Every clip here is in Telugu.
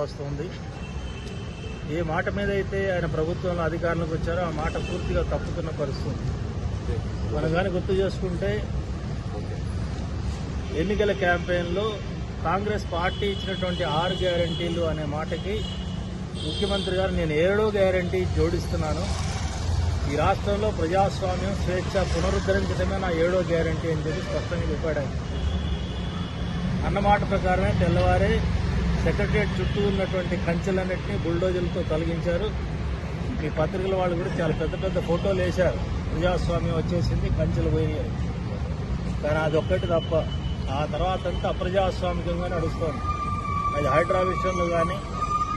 వస్తుంది. ఏ మాట మీద అయితే ఆయన ప్రభుత్వంలో అధికారంలోకి వచ్చారో ఆ మాట పూర్తిగా తప్పుతున్న పరిస్థితి. మనం కానీ గుర్తు చేసుకుంటే ఎన్నికల క్యాంపెయిన్లో కాంగ్రెస్ పార్టీ ఇచ్చినటువంటి 6 గ్యారంటీలు అనే మాటకి ముఖ్యమంత్రి గారు నేను 7వ గ్యారంటీ జోడిస్తున్నాను, ఈ రాష్ట్రంలో ప్రజాస్వామ్యం స్వేచ్ఛ పునరుద్ధరించడమే నా 7వ గ్యారంటీ అని చెప్పి స్పష్టంగా చెప్పాడు. అన్నమాట ప్రకారమే తెల్లవారే సెక్రటరియట్ చుట్టూ ఉన్నటువంటి కంచెలన్నింటినీ బుల్డోజర్లతో తొలగించారు. మీ పత్రికల వాళ్ళు కూడా చాలా పెద్ద పెద్ద ఫోటోలు వేశారు, ప్రజాస్వామ్యం వచ్చేసింది, కంచెలు పోయినాయి. కానీ అదొక్కటి తప్ప ఆ తర్వాత అంతా అప్రజాస్వామికంగా నడుస్తోంది. అది హైడ్రా విషయంలో కానీ,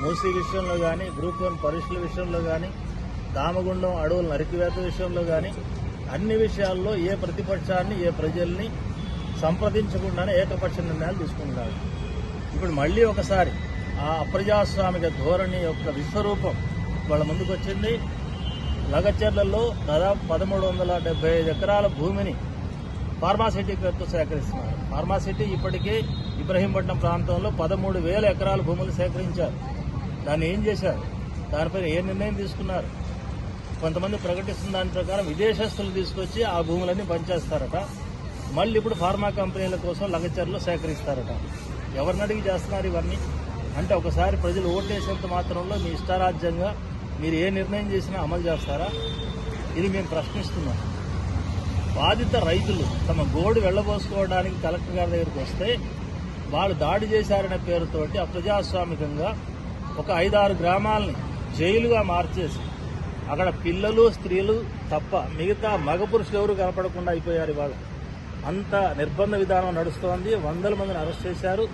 మూసీ విషయంలో కానీ, గ్రూప్ 1 పరీక్షల విషయంలో కానీ, దామగుండం అడవుల నరికివేత విషయంలో కానీ, అన్ని విషయాల్లో ఏ ప్రతిపక్షాన్ని ఏ ప్రజల్ని సంప్రదించకుండానే ఏకపక్ష నిర్ణయాలు తీసుకుంటున్నారు. ఇప్పుడు మళ్లీ ఒకసారి ఆ అప్రజాస్వామిక ధోరణి యొక్క విశ్వరూపం వాళ్ళ ముందుకు వచ్చింది. లగచర్లలో దాదాపు 1375 ఎకరాల భూమిని ఫార్మాసిటీ పేరుతో సేకరిస్తున్నారు. ఫార్మాసిటీ ఇప్పటికే ఇబ్రహీంపట్నం ప్రాంతంలో 13,000 ఎకరాల భూములు సేకరించారు. దాన్ని ఏం చేశారు, దానిపైన ఏ నిర్ణయం తీసుకున్నారు? కొంతమంది ప్రకటిస్తున్న దాని ప్రకారం విదేశస్తులు తీసుకొచ్చి ఆ భూములన్నీ పనిచేస్తారట. మళ్ళీ ఇప్పుడు ఫార్మా కంపెనీల కోసం లగచర్లో సేకరిస్తారట. ఎవరిని అడిగి చేస్తున్నారు ఇవన్నీ? అంటే ఒకసారి ప్రజలు ఓటేసేంత మాత్రంలో మీ ఇష్టారాజ్యంగా మీరు ఏ నిర్ణయం చేసినా అమలు చేస్తారా? ఇది మేము ప్రశ్నిస్తున్నాం. బాధిత రైతులు తమ గోడు వెళ్లబోసుకోవడానికి కలెక్టర్ గారి దగ్గరికి వస్తే వాళ్ళు దాడి చేశారనే పేరుతోటి అప్రజాస్వామికంగా ఒక 5-6 గ్రామాలని జైలుగా మార్చేసి అక్కడ పిల్లలు స్త్రీలు తప్ప మిగతా మగ పురుషులు ఎవరు కనపడకుండా అయిపోయారు. ఇవాళ అంత నిర్బంధ విధానం నడుస్తోంది. వందల మందిని అరెస్ట్ చేశారు.